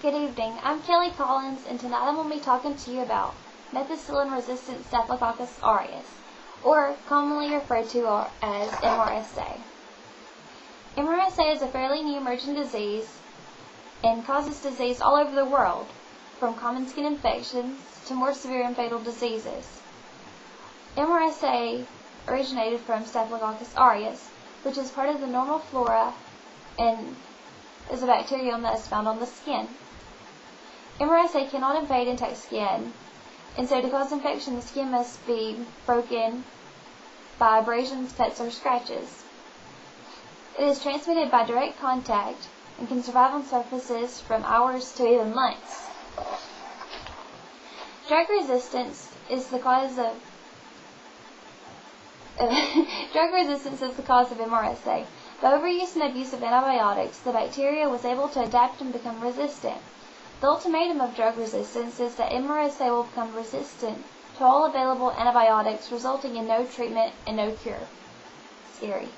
Good evening, I'm Kelly Collins, and tonight I'm going to be talking to you about methicillin-resistant Staphylococcus aureus, or commonly referred to as MRSA. MRSA is a fairly new emerging disease and causes disease all over the world, from common skin infections to more severe and fatal diseases. MRSA originated from Staphylococcus aureus, which is part of the normal flora and is a bacterium that is found on the skin. MRSA cannot invade intact skin, and so to cause infection, the skin must be broken by abrasions, cuts, or scratches. It is transmitted by direct contact and can survive on surfaces from hours to even months. Drug resistance is the cause of MRSA. By overuse and abuse of antibiotics, the bacteria was able to adapt and become resistant. The ultimatum of drug resistance is that MRSA will become resistant to all available antibiotics, resulting in no treatment and no cure. Scary.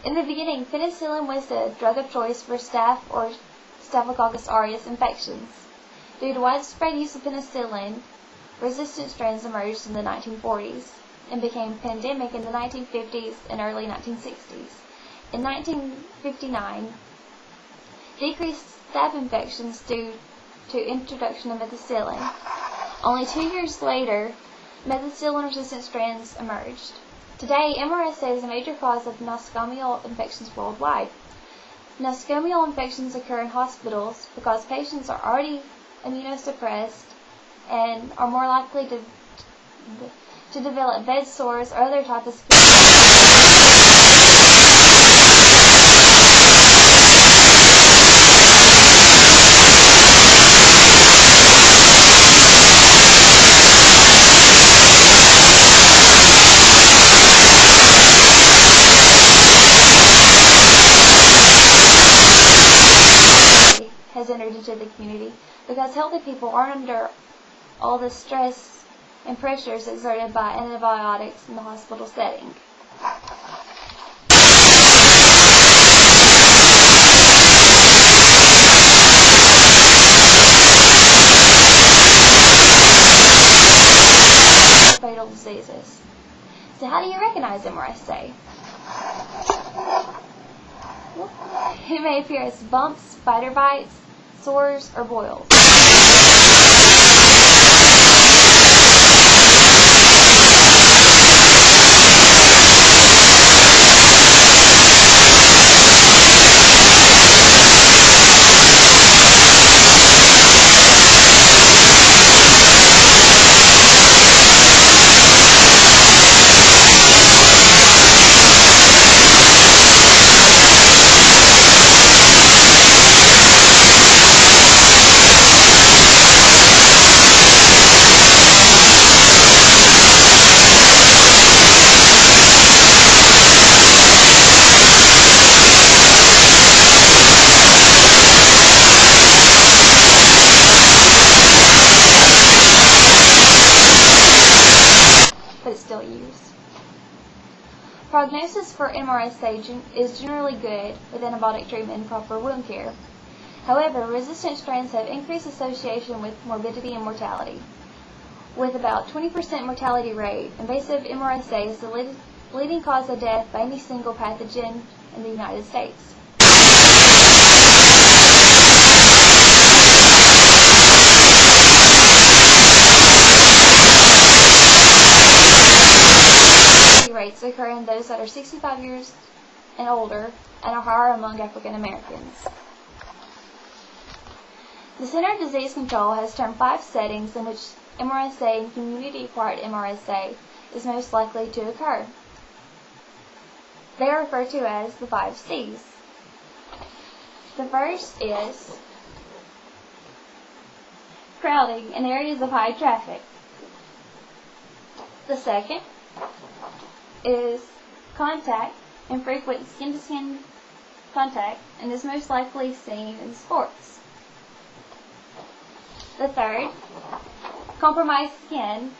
In the beginning, penicillin was the drug of choice for staph or Staphylococcus aureus infections. Due to widespread use of penicillin, resistant strains emerged in the 1940s and became pandemic in the 1950s and early 1960s. In 1959, decreased staph infections due to introduction of methicillin. Only 2 years later, methicillin-resistant strains emerged. Today, MRSA is a major cause of nosocomial infections worldwide. Nosocomial infections occur in hospitals because patients are already immunosuppressed and are more likely to develop bed sores or other types of skin. Has entered into the community because healthy people aren't under all the stress and pressures exerted by antibiotics in the hospital setting. Fatal diseases. So how do you recognize MRSA? It may appear as bumps, spider bites, sores, or boils. But it's still used. Prognosis for MRSA is generally good with antibiotic treatment and proper wound care. However, resistant strains have increased association with morbidity and mortality. With about 20% mortality rate, invasive MRSA is the leading cause of death by any single pathogen in the United States. Rates occur in those that are 65 years and older and are higher among African Americans. The Center of Disease Control has termed 5 settings in which MRSA and community-acquired MRSA is most likely to occur. They are referred to as the 5 C's. The first is crowding in areas of high traffic. The second is contact and frequent skin-to-skin contact, and is most likely seen in sports. The third, compromised skin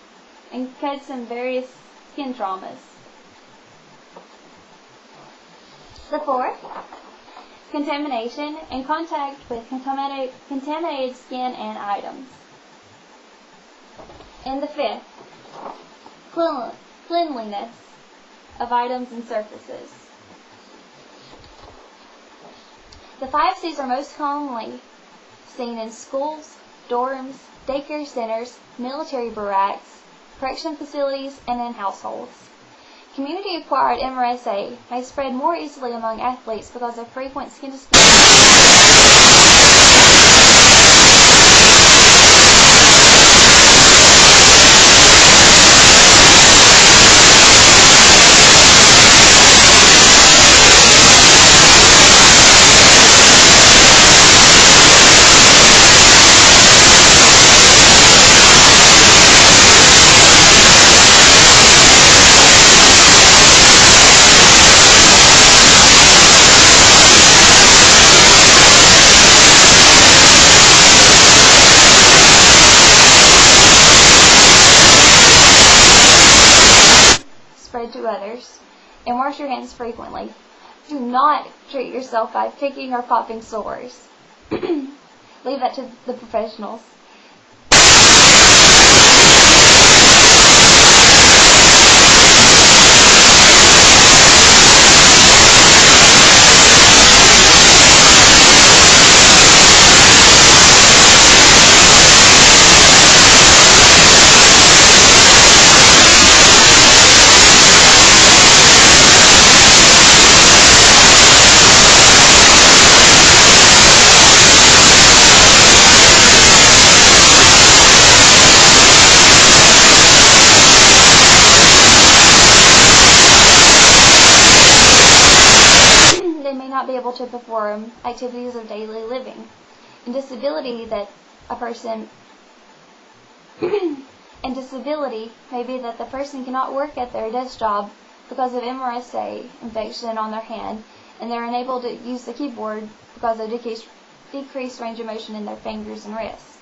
and cuts and various skin traumas. The fourth, contamination, and contact with contaminated skin and items. And the fifth, cleanliness of items and surfaces. The 5 C's are most commonly seen in schools, dorms, daycare centers, military barracks, correction facilities, and in households. Community-acquired MRSA may spread more easily among athletes because of frequent skin-to-skin spread to others, and wash your hands frequently. Do not treat yourself by picking or popping sores. Leave that to the professionals. They may not be able to perform activities of daily living. And disability may be that the person cannot work at their desk job because of MRSA infection on their hand, and they're unable to use the keyboard because of decreased range of motion in their fingers and wrists.